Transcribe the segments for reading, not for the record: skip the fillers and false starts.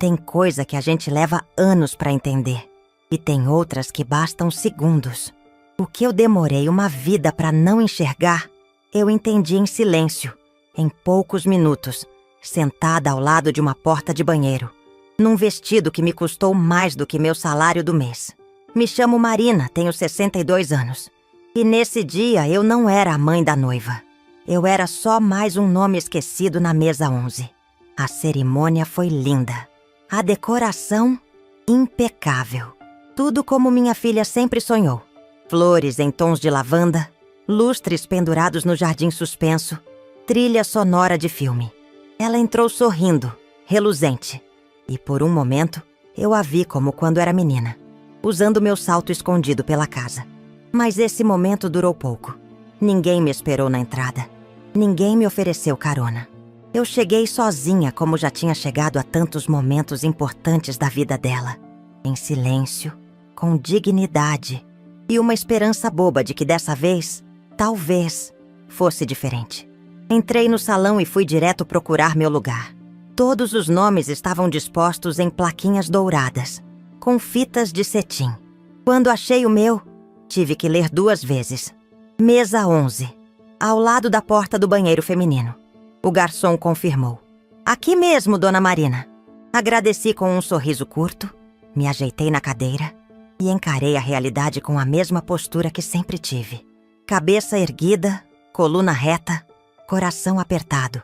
Tem coisa que a gente leva anos para entender, e tem outras que bastam segundos. O que eu demorei uma vida para não enxergar, eu entendi em silêncio, em poucos minutos, sentada ao lado de uma porta de banheiro, num vestido que me custou mais do que meu salário do mês. Me chamo Marina, tenho 62 anos. E nesse dia eu não era a mãe da noiva. Eu era só mais um nome esquecido na mesa 11. A cerimônia foi linda. A decoração, impecável. Tudo como minha filha sempre sonhou. Flores em tons de lavanda, lustres pendurados no jardim suspenso, trilha sonora de filme. Ela entrou sorrindo, reluzente. E por um momento, eu a vi como quando era menina, usando meu salto escondido pela casa. Mas esse momento durou pouco. Ninguém me esperou na entrada. Ninguém me ofereceu carona. Eu cheguei sozinha, como já tinha chegado a tantos momentos importantes da vida dela. Em silêncio, com dignidade e uma esperança boba de que dessa vez, talvez, fosse diferente. Entrei no salão e fui direto procurar meu lugar. Todos os nomes estavam dispostos em plaquinhas douradas, com fitas de cetim. Quando achei o meu, tive que ler 2 vezes. Mesa 11, ao lado da porta do banheiro feminino. O garçom confirmou. Aqui mesmo, dona Marina. Agradeci com um sorriso curto, me ajeitei na cadeira e encarei a realidade com a mesma postura que sempre tive. Cabeça erguida, coluna reta, coração apertado.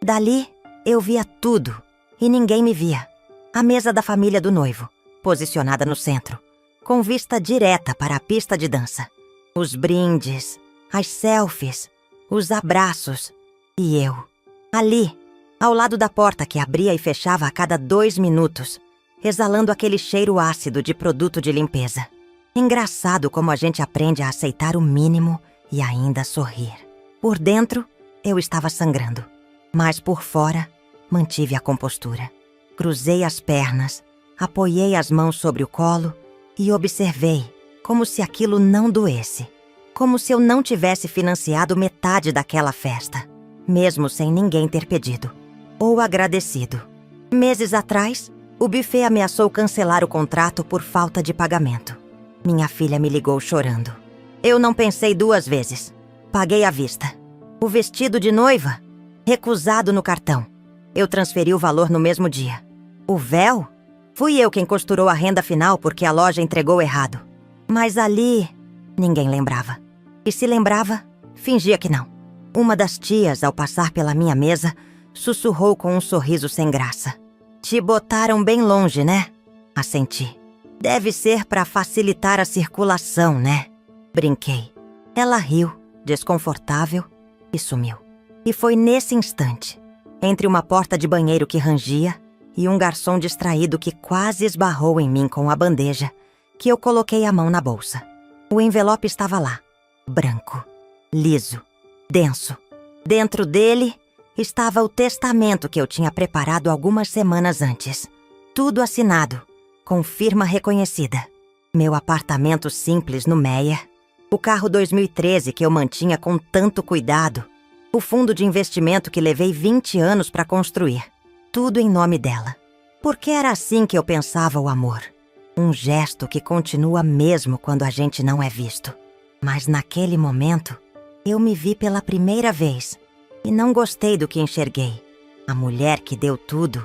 Dali, eu via tudo e ninguém me via. A mesa da família do noivo, posicionada no centro, com vista direta para a pista de dança. Os brindes, as selfies, os abraços e eu. Ali, ao lado da porta que abria e fechava a cada 2 minutos, exalando aquele cheiro ácido de produto de limpeza. Engraçado como a gente aprende a aceitar o mínimo e ainda sorrir. Por dentro, eu estava sangrando, mas por fora, mantive a compostura. Cruzei as pernas, apoiei as mãos sobre o colo e observei como se aquilo não doesse. Como se eu não tivesse financiado metade daquela festa, mesmo sem ninguém ter pedido ou agradecido. Meses atrás, o buffet ameaçou cancelar o contrato por falta de pagamento. Minha filha me ligou chorando. Eu não pensei 2 vezes. Paguei à vista. O vestido de noiva? Recusado no cartão. Eu transferi o valor no mesmo dia. O véu? Fui eu quem costurou a renda final porque a loja entregou errado. Mas ali, ninguém lembrava. E se lembrava, fingia que não. Uma das tias, ao passar pela minha mesa, sussurrou com um sorriso sem graça. Te botaram bem longe, né? Assenti. Deve ser para facilitar a circulação, né? Brinquei. Ela riu, desconfortável, e sumiu. E foi nesse instante, entre uma porta de banheiro que rangia e um garçom distraído que quase esbarrou em mim com a bandeja, que eu coloquei a mão na bolsa. O envelope estava lá, branco, liso, denso. Dentro dele estava o testamento que eu tinha preparado algumas semanas antes. Tudo assinado, com firma reconhecida. Meu apartamento simples no Meia, o carro 2013 que eu mantinha com tanto cuidado, o fundo de investimento que levei 20 anos para construir. Tudo em nome dela. Porque era assim que eu pensava o amor. Um gesto que continua mesmo quando a gente não é visto. Mas naquele momento, eu me vi pela primeira vez e não gostei do que enxerguei. A mulher que deu tudo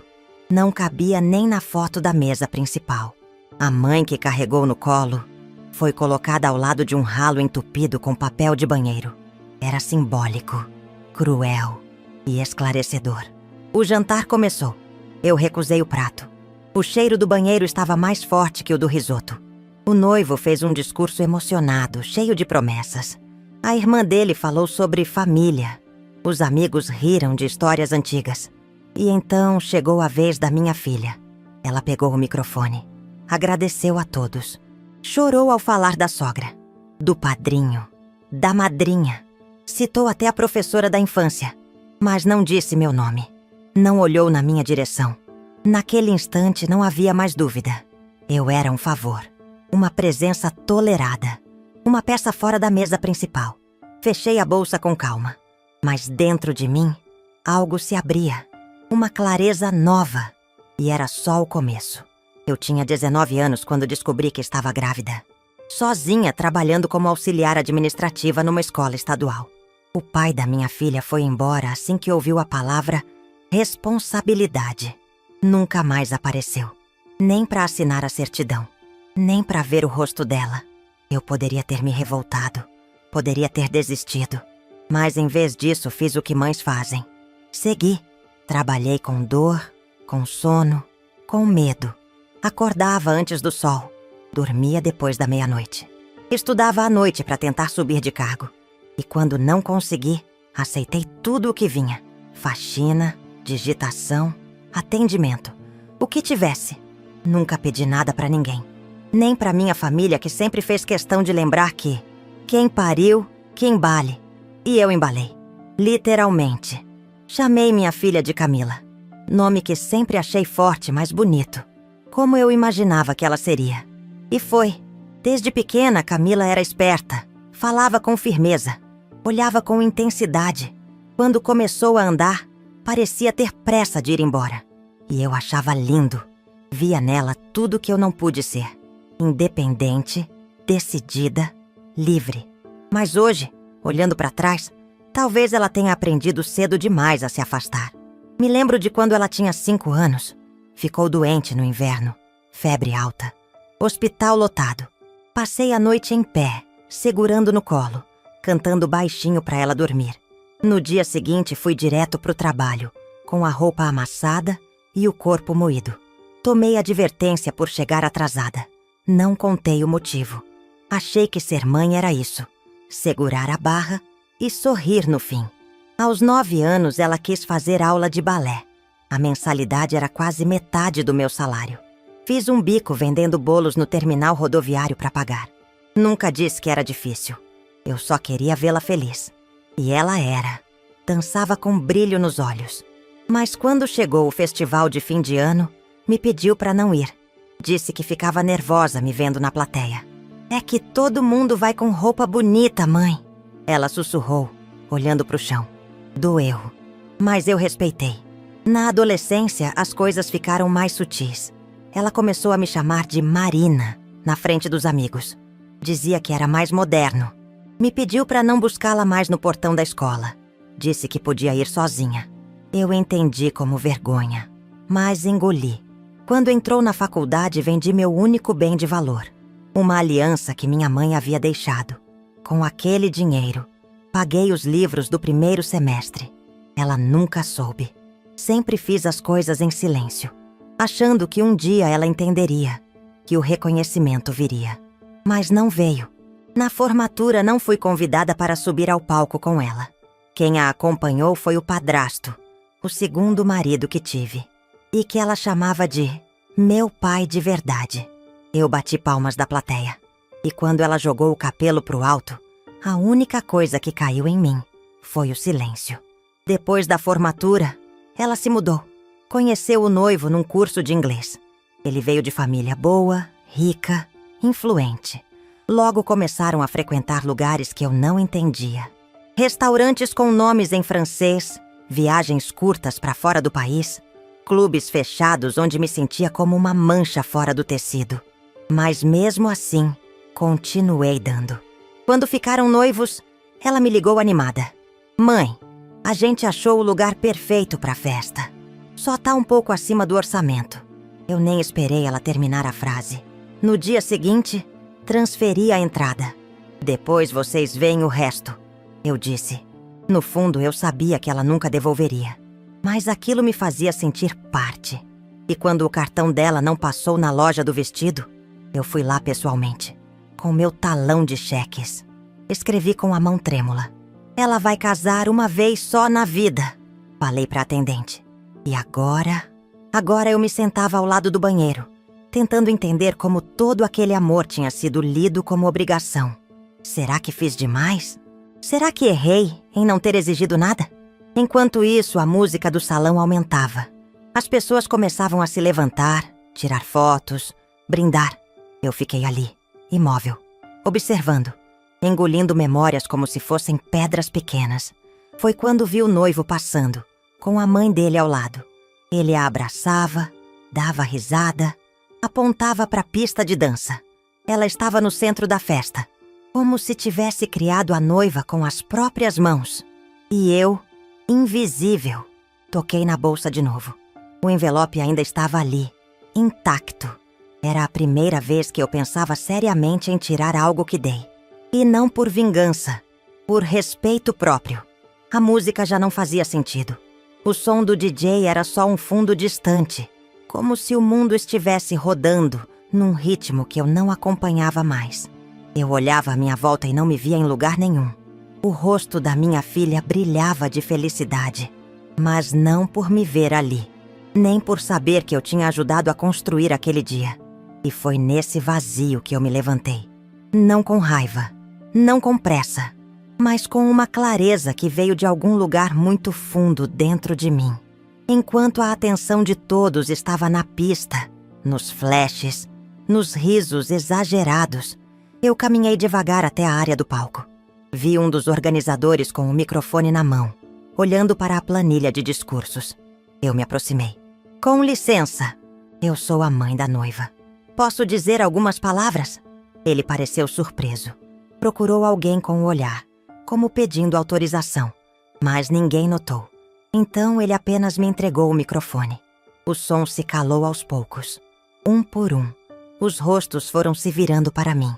não cabia nem na foto da mesa principal. A mãe que carregou no colo foi colocada ao lado de um ralo entupido com papel de banheiro. Era simbólico, cruel e esclarecedor. O jantar começou. Eu recusei o prato. O cheiro do banheiro estava mais forte que o do risoto. O noivo fez um discurso emocionado, cheio de promessas. A irmã dele falou sobre família. Os amigos riram de histórias antigas. E então chegou a vez da minha filha. Ela pegou o microfone. Agradeceu a todos. Chorou ao falar da sogra, do padrinho, da madrinha. Citou até a professora da infância, mas não disse meu nome. Não olhou na minha direção. Naquele instante não havia mais dúvida. Eu era um favor, uma presença tolerada, uma peça fora da mesa principal. Fechei a bolsa com calma, mas dentro de mim, algo se abria. Uma clareza nova. E era só o começo. Eu tinha 19 anos quando descobri que estava grávida. Sozinha, trabalhando como auxiliar administrativa numa escola estadual. O pai da minha filha foi embora assim que ouviu a palavra responsabilidade. Nunca mais apareceu. Nem para assinar a certidão. Nem para ver o rosto dela. Eu poderia ter me revoltado. Poderia ter desistido. Mas em vez disso, fiz o que mães fazem. Segui. Trabalhei com dor, com sono, com medo. Acordava antes do sol. Dormia depois da meia-noite. Estudava à noite para tentar subir de cargo. E quando não consegui, aceitei tudo o que vinha. Faxina, digitação, atendimento. O que tivesse. Nunca pedi nada para ninguém. Nem para minha família, que sempre fez questão de lembrar que quem pariu, que embale. E eu embalei. Literalmente. Chamei minha filha de Camila. Nome que sempre achei forte, mas bonito. Como eu imaginava que ela seria. E foi. Desde pequena, Camila era esperta. Falava com firmeza. Olhava com intensidade. Quando começou a andar, parecia ter pressa de ir embora. E eu achava lindo. Via nela tudo que eu não pude ser. Independente, decidida, livre. Mas hoje, olhando para trás, talvez ela tenha aprendido cedo demais a se afastar. Me lembro de quando ela tinha 5 anos. Ficou doente no inverno. Febre alta. Hospital lotado. Passei a noite em pé, segurando no colo, cantando baixinho para ela dormir. No dia seguinte, fui direto pro trabalho, com a roupa amassada e o corpo moído. Tomei advertência por chegar atrasada. Não contei o motivo. Achei que ser mãe era isso. Segurar a barra e sorrir no fim. Aos 9 anos, ela quis fazer aula de balé. A mensalidade era quase metade do meu salário. Fiz um bico vendendo bolos no terminal rodoviário para pagar. Nunca disse que era difícil. Eu só queria vê-la feliz. E ela era. Dançava com brilho nos olhos. Mas quando chegou o festival de fim de ano, me pediu para não ir. Disse que ficava nervosa me vendo na plateia. É que todo mundo vai com roupa bonita, mãe. Ela sussurrou, olhando pro chão. Doeu. Mas eu respeitei. Na adolescência, as coisas ficaram mais sutis. Ela começou a me chamar de Marina, na frente dos amigos. Dizia que era mais moderno. Me pediu para não buscá-la mais no portão da escola. Disse que podia ir sozinha. Eu entendi como vergonha, mas engoli. Quando entrou na faculdade, vendi meu único bem de valor. Uma aliança que minha mãe havia deixado. Com aquele dinheiro, paguei os livros do primeiro semestre. Ela nunca soube. Sempre fiz as coisas em silêncio, achando que um dia ela entenderia, que o reconhecimento viria. Mas não veio. Na formatura, não fui convidada para subir ao palco com ela. Quem a acompanhou foi o padrasto, o segundo marido que tive, e que ela chamava de meu pai de verdade. Eu bati palmas da plateia, e quando ela jogou o capelo pro alto, a única coisa que caiu em mim foi o silêncio. Depois da formatura, ela se mudou. Conheceu o noivo num curso de inglês. Ele veio de família boa, rica, influente. Logo começaram a frequentar lugares que eu não entendia. Restaurantes com nomes em francês, viagens curtas para fora do país, clubes fechados onde me sentia como uma mancha fora do tecido. Mas mesmo assim, continuei dando. Quando ficaram noivos, ela me ligou animada. Mãe, a gente achou o lugar perfeito para a festa. Só tá um pouco acima do orçamento. Eu nem esperei ela terminar a frase. No dia seguinte, transferi a entrada. Depois vocês veem o resto, eu disse. No fundo, eu sabia que ela nunca devolveria. Mas aquilo me fazia sentir parte. E quando o cartão dela não passou na loja do vestido, eu fui lá pessoalmente, com meu talão de cheques. Escrevi com a mão trêmula. Ela vai casar uma vez só na vida, falei para a atendente. E agora eu me sentava ao lado do banheiro, tentando entender como todo aquele amor tinha sido lido como obrigação. Será que fiz demais? Será que errei em não ter exigido nada? Enquanto isso, a música do salão aumentava. As pessoas começavam a se levantar, tirar fotos, brindar. Eu fiquei ali, imóvel, observando, engolindo memórias como se fossem pedras pequenas. Foi quando vi o noivo passando, com a mãe dele ao lado. Ele a abraçava, dava risada, apontava para a pista de dança. Ela estava no centro da festa, como se tivesse criado a noiva com as próprias mãos. E eu, invisível, toquei na bolsa de novo. O envelope ainda estava ali, intacto. Era a primeira vez que eu pensava seriamente em tirar algo que dei. E não por vingança, por respeito próprio. A música já não fazia sentido. O som do DJ era só um fundo distante, como se o mundo estivesse rodando num ritmo que eu não acompanhava mais. Eu olhava à minha volta e não me via em lugar nenhum. O rosto da minha filha brilhava de felicidade, mas não por me ver ali, nem por saber que eu tinha ajudado a construir aquele dia. E foi nesse vazio que eu me levantei. Não com raiva, não com pressa, mas com uma clareza que veio de algum lugar muito fundo dentro de mim. Enquanto a atenção de todos estava na pista, nos flashes, nos risos exagerados, eu caminhei devagar até a área do palco. Vi um dos organizadores com o microfone na mão, olhando para a planilha de discursos. Eu me aproximei. Com licença, eu sou a mãe da noiva. Posso dizer algumas palavras? Ele pareceu surpreso. Procurou alguém com o olhar, como pedindo autorização, mas ninguém notou. Então ele apenas me entregou o microfone. O som se calou aos poucos. Um por um, os rostos foram se virando para mim.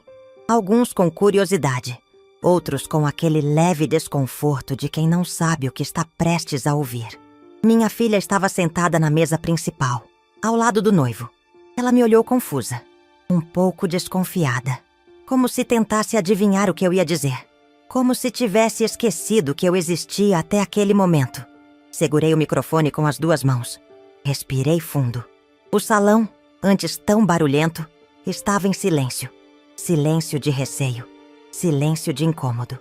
Alguns com curiosidade, outros com aquele leve desconforto de quem não sabe o que está prestes a ouvir. Minha filha estava sentada na mesa principal, ao lado do noivo. Ela me olhou confusa, um pouco desconfiada, como se tentasse adivinhar o que eu ia dizer, como se tivesse esquecido que eu existia até aquele momento. Segurei o microfone com as 2 mãos. Respirei fundo. O salão, antes tão barulhento, estava em silêncio. Silêncio de receio. Silêncio de incômodo.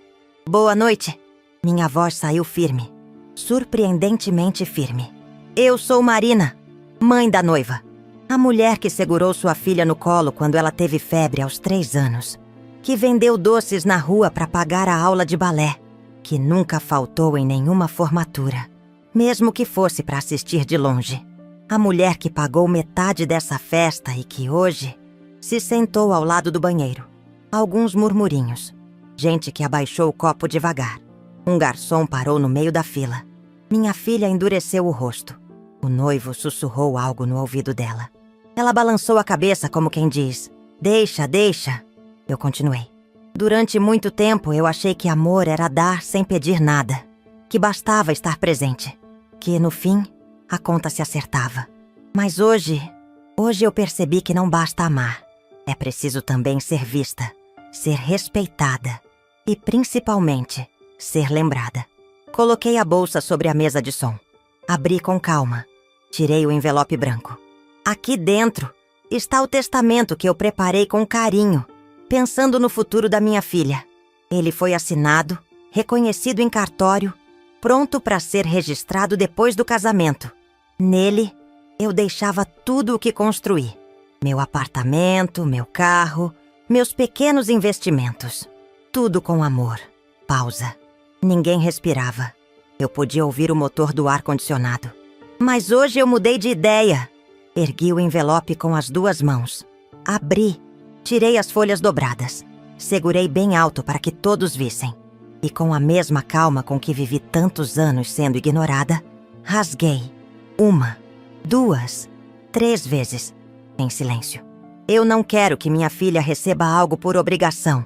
Boa noite. Minha voz saiu firme. Surpreendentemente firme. Eu sou Marina, mãe da noiva. A mulher que segurou sua filha no colo quando ela teve febre aos 3 anos. Que vendeu doces na rua para pagar a aula de balé. Que nunca faltou em nenhuma formatura, mesmo que fosse para assistir de longe. A mulher que pagou metade dessa festa e que hoje se sentou ao lado do banheiro. Alguns murmurinhos. Gente que abaixou o copo devagar. Um garçom parou no meio da fila. Minha filha endureceu o rosto. O noivo sussurrou algo no ouvido dela. Ela balançou a cabeça como quem diz: Deixa, deixa. Eu continuei. Durante muito tempo eu achei que amor era dar sem pedir nada. Que bastava estar presente. Que, no fim, a conta se acertava. Mas hoje eu percebi que não basta amar. É preciso também ser vista, ser respeitada e, principalmente, ser lembrada. Coloquei a bolsa sobre a mesa de som. Abri com calma. Tirei o envelope branco. Aqui dentro está o testamento que eu preparei com carinho, pensando no futuro da minha filha. Ele foi assinado, reconhecido em cartório, pronto para ser registrado depois do casamento. Nele, eu deixava tudo o que construí. Meu apartamento, meu carro, meus pequenos investimentos. Tudo com amor. Pausa. Ninguém respirava. Eu podia ouvir o motor do ar-condicionado. Mas hoje eu mudei de ideia. Ergui o envelope com as 2 mãos. Abri. Tirei as folhas dobradas. Segurei bem alto para que todos vissem. E com a mesma calma com que vivi tantos anos sendo ignorada, rasguei. 1, 2, 3 vezes, em silêncio. Eu não quero que minha filha receba algo por obrigação.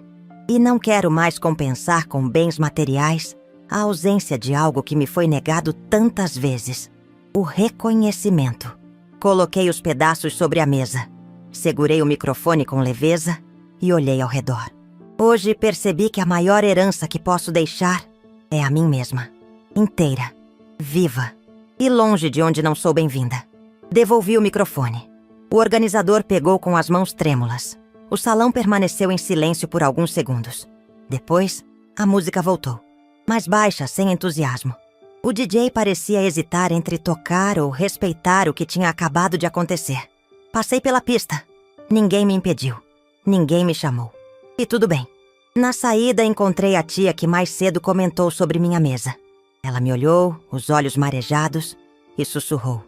E não quero mais compensar com bens materiais a ausência de algo que me foi negado tantas vezes. O reconhecimento. Coloquei os pedaços sobre a mesa. Segurei o microfone com leveza e olhei ao redor. Hoje percebi que a maior herança que posso deixar é a mim mesma. Inteira, viva e longe de onde não sou bem-vinda. Devolvi o microfone. O organizador pegou com as mãos trêmulas. O salão permaneceu em silêncio por alguns segundos. Depois, a música voltou, mais baixa, sem entusiasmo. O DJ parecia hesitar entre tocar ou respeitar o que tinha acabado de acontecer. Passei pela pista. Ninguém me impediu. Ninguém me chamou. E tudo bem. Na saída, encontrei a tia que mais cedo comentou sobre minha mesa. Ela me olhou, os olhos marejados, e sussurrou: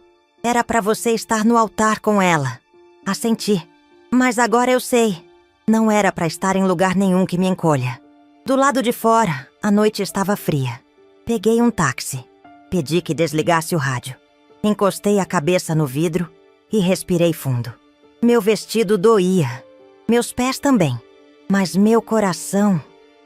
Era para você estar no altar com ela. Assenti. Mas agora eu sei. Não era para estar em lugar nenhum que me encolha. Do lado de fora, a noite estava fria. Peguei um táxi. Pedi que desligasse o rádio. Encostei a cabeça no vidro e respirei fundo. Meu vestido doía. Meus pés também. Mas meu coração,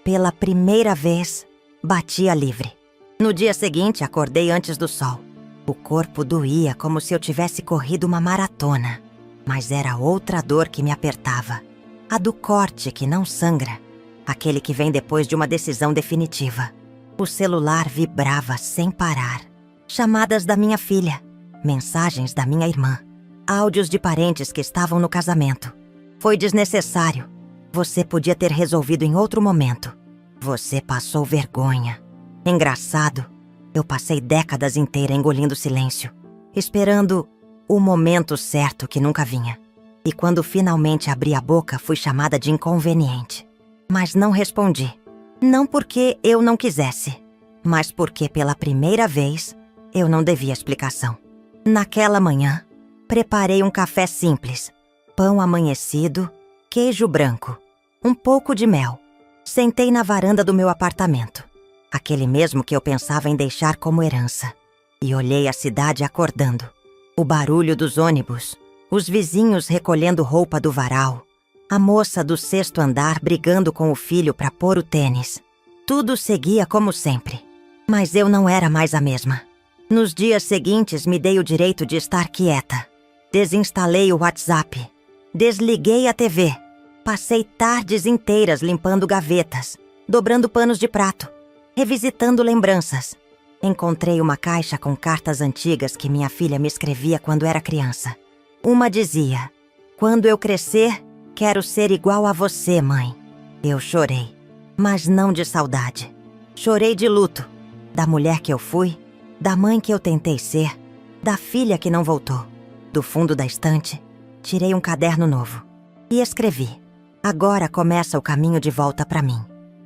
pela primeira vez, batia livre. No dia seguinte, acordei antes do sol. O corpo doía como se eu tivesse corrido uma maratona. Mas era outra dor que me apertava. A do corte que não sangra. Aquele que vem depois de uma decisão definitiva. O celular vibrava sem parar. Chamadas da minha filha. Mensagens da minha irmã. Áudios de parentes que estavam no casamento. Foi desnecessário. Você podia ter resolvido em outro momento. Você passou vergonha. Engraçado, eu passei décadas inteiras engolindo silêncio, esperando o momento certo que nunca vinha. E quando finalmente abri a boca, fui chamada de inconveniente. Mas não respondi. Não porque eu não quisesse, mas porque pela primeira vez eu não devia explicação. Naquela manhã, preparei um café simples, pão amanhecido, queijo branco, um pouco de mel. Sentei na varanda do meu apartamento, aquele mesmo que eu pensava em deixar como herança, e olhei a cidade acordando. O barulho dos ônibus, os vizinhos recolhendo roupa do varal, a moça do sexto andar brigando com o filho para pôr o tênis. Tudo seguia como sempre, mas eu não era mais a mesma. Nos dias seguintes me dei o direito de estar quieta. Desinstalei o WhatsApp, desliguei a TV. Passei tardes inteiras limpando gavetas, dobrando panos de prato, revisitando lembranças. Encontrei uma caixa com cartas antigas que minha filha me escrevia quando era criança. Uma dizia: "Quando eu crescer, quero ser igual a você, mãe." Eu chorei, mas não de saudade. Chorei de luto, da mulher que eu fui, da mãe que eu tentei ser, da filha que não voltou. Do fundo da estante, tirei um caderno novo e escrevi: "Agora começa o caminho de volta para mim."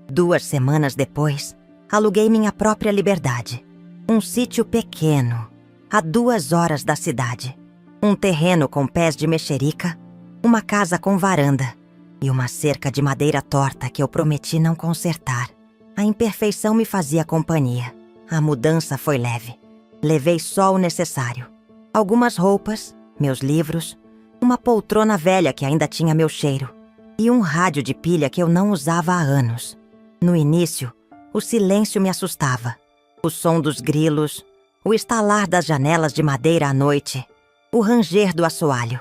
2 semanas depois, aluguei minha própria liberdade. Um sítio pequeno, a 2 horas da cidade. Um terreno com pés de mexerica, uma casa com varanda e uma cerca de madeira torta que eu prometi não consertar. A imperfeição me fazia companhia. A mudança foi leve. Levei só o necessário. Algumas roupas, meus livros, uma poltrona velha que ainda tinha meu cheiro e um rádio de pilha que eu não usava há anos. No início, o silêncio me assustava. O som dos grilos, o estalar das janelas de madeira à noite, o ranger do assoalho.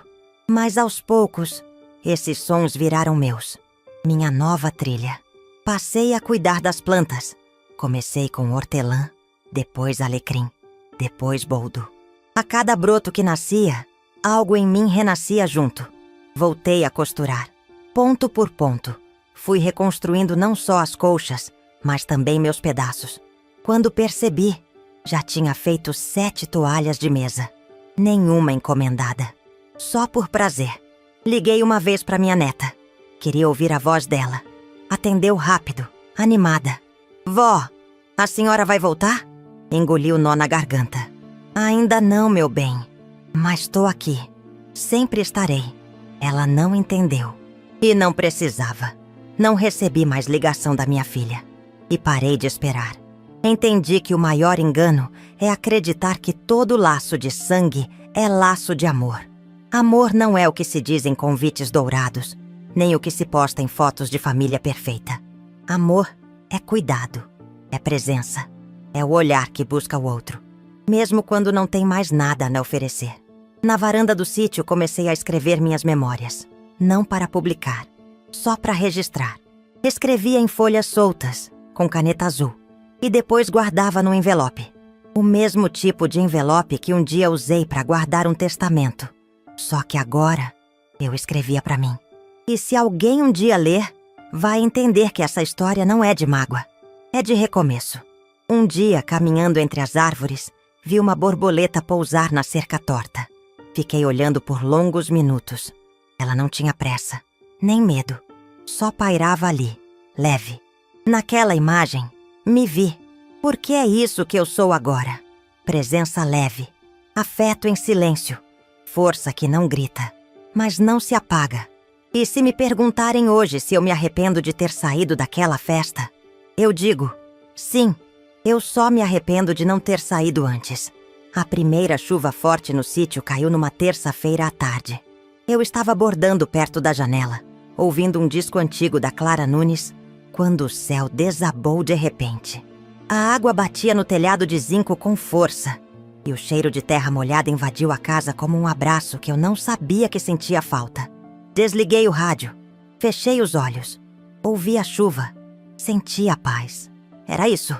Mas aos poucos, esses sons viraram meus. Minha nova trilha. Passei a cuidar das plantas. Comecei com hortelã, depois alecrim, depois boldo. A cada broto que nascia, algo em mim renascia junto. Voltei a costurar, ponto por ponto. Fui reconstruindo não só as colchas, mas também meus pedaços. Quando percebi, já tinha feito 7 toalhas de mesa. Nenhuma encomendada. Só por prazer. Liguei uma vez para minha neta. Queria ouvir a voz dela. Atendeu rápido, animada. "Vó, a senhora vai voltar?" Engoli o nó na garganta. "Ainda não, meu bem. Mas tô aqui. Sempre estarei." Ela não entendeu. E não precisava. Não recebi mais ligação da minha filha. E parei de esperar. Entendi que o maior engano é acreditar que todo laço de sangue é laço de amor. Amor não é o que se diz em convites dourados, nem o que se posta em fotos de família perfeita. Amor é cuidado, é presença, é o olhar que busca o outro, mesmo quando não tem mais nada a me oferecer. Na varanda do sítio comecei a escrever minhas memórias, não para publicar, só para registrar. Escrevia em folhas soltas, com caneta azul, e depois guardava no envelope. O mesmo tipo de envelope que um dia usei para guardar um testamento. Só que agora, eu escrevia para mim. E se alguém um dia ler, vai entender que essa história não é de mágoa, é de recomeço. Um dia, caminhando entre as árvores, vi uma borboleta pousar na cerca torta. Fiquei olhando por longos minutos. Ela não tinha pressa, nem medo. Só pairava ali, leve. Naquela imagem, me vi. Porque é isso que eu sou agora. Presença leve, Afeto em silêncio. Força que não grita, mas não se apaga. E se me perguntarem hoje se eu me arrependo de ter saído daquela festa, eu digo, sim, eu só me arrependo de não ter saído antes. A primeira chuva forte no sítio caiu numa terça-feira à tarde. Eu estava bordando perto da janela, ouvindo um disco antigo da Clara Nunes, quando o céu desabou de repente. A água batia no telhado de zinco com força, e o cheiro de terra molhada invadiu a casa como um abraço que eu não sabia que sentia falta. Desliguei o rádio, fechei os olhos, ouvi a chuva, senti a paz. Era isso.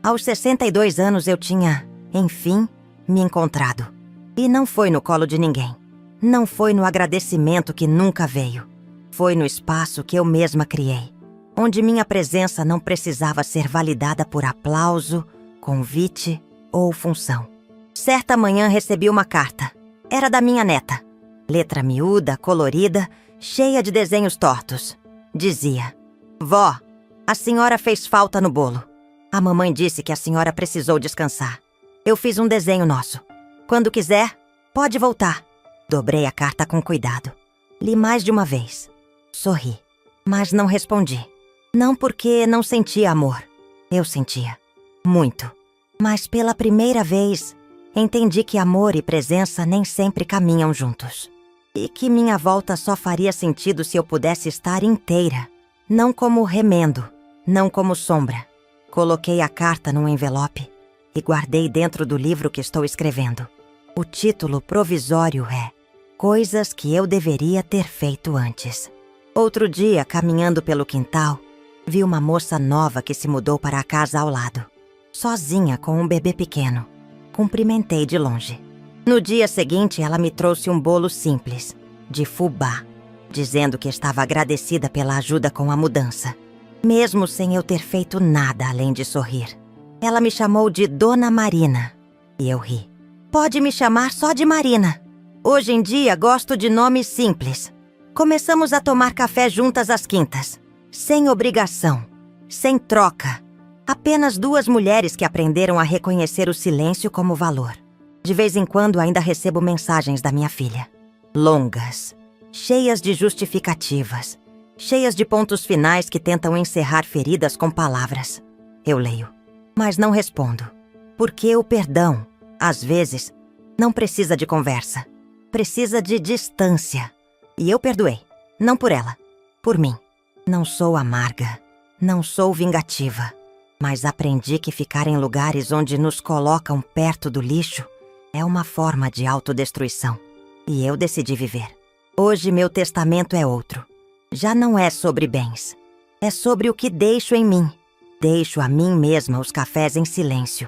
Aos 62 anos eu tinha, enfim, me encontrado. E não foi no colo de ninguém. Não foi no agradecimento que nunca veio. Foi no espaço que eu mesma criei, onde minha presença não precisava ser validada por aplauso, convite ou função. Certa manhã recebi uma carta. Era da minha neta. Letra miúda, colorida, cheia de desenhos tortos. Dizia: Vó, a senhora fez falta no bolo. A mamãe disse que a senhora precisou descansar. Eu fiz um desenho nosso. Quando quiser, pode voltar. Dobrei a carta com cuidado. Li mais de uma vez. Sorri, mas não respondi. Não porque não sentia amor. Eu sentia. Muito. Mas pela primeira vez, entendi que amor e presença nem sempre caminham juntos. E que minha volta só faria sentido se eu pudesse estar inteira. Não como remendo, não como sombra. Coloquei a carta num envelope e guardei dentro do livro que estou escrevendo. O título provisório é Coisas que eu deveria ter feito antes. Outro dia, caminhando pelo quintal, vi uma moça nova que se mudou para a casa ao lado. Sozinha com um bebê pequeno. Cumprimentei de longe. No dia seguinte, ela me trouxe um bolo simples, de fubá, dizendo que estava agradecida pela ajuda com a mudança, mesmo sem eu ter feito nada além de sorrir. Ela me chamou de Dona Marina, e eu ri. Pode me chamar só de Marina. Hoje em dia, gosto de nomes simples. Começamos a tomar café juntas às quintas, sem obrigação, sem troca. Apenas duas mulheres que aprenderam a reconhecer o silêncio como valor. De vez em quando ainda recebo mensagens da minha filha. Longas, cheias de justificativas, cheias de pontos finais que tentam encerrar feridas com palavras. Eu leio, mas não respondo. Porque o perdão, às vezes, não precisa de conversa. Precisa de distância. E eu perdoei. Não por ela, por mim. Não sou amarga, não sou vingativa. Mas aprendi que ficar em lugares onde nos colocam perto do lixo é uma forma de autodestruição. E eu decidi viver. Hoje meu testamento é outro. Já não é sobre bens. É sobre o que deixo em mim. Deixo a mim mesma os cafés em silêncio.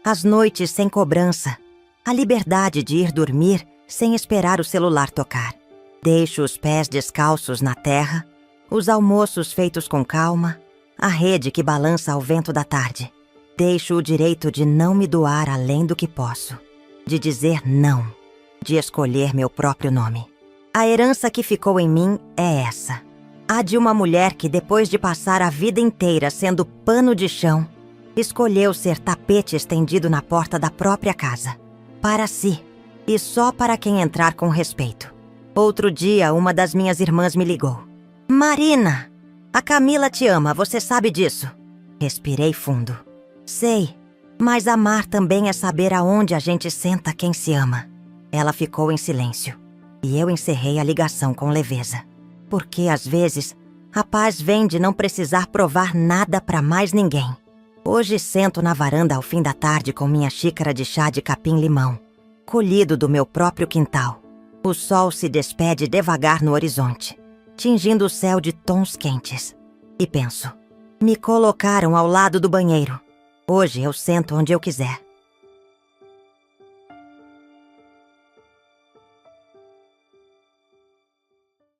As noites sem cobrança. A liberdade de ir dormir sem esperar o celular tocar. Deixo os pés descalços na terra. Os almoços feitos com calma. A rede que balança ao vento da tarde. Deixo o direito de não me doar além do que posso. De dizer não. De escolher meu próprio nome. A herança que ficou em mim é essa. A de uma mulher que, depois de passar a vida inteira sendo pano de chão, escolheu ser tapete estendido na porta da própria casa. Para si. E só para quem entrar com respeito. Outro dia, uma das minhas irmãs me ligou. Marina! A Camila te ama, você sabe disso. Respirei fundo. Sei, mas amar também é saber aonde a gente senta quem se ama. Ela ficou em silêncio, e eu encerrei a ligação com leveza. Porque, às vezes, a paz vem de não precisar provar nada para mais ninguém. Hoje sento na varanda ao fim da tarde com minha xícara de chá de capim-limão, colhido do meu próprio quintal. O sol se despede devagar no horizonte, tingindo o céu de tons quentes. E penso, me colocaram ao lado do banheiro. Hoje eu sento onde eu quiser.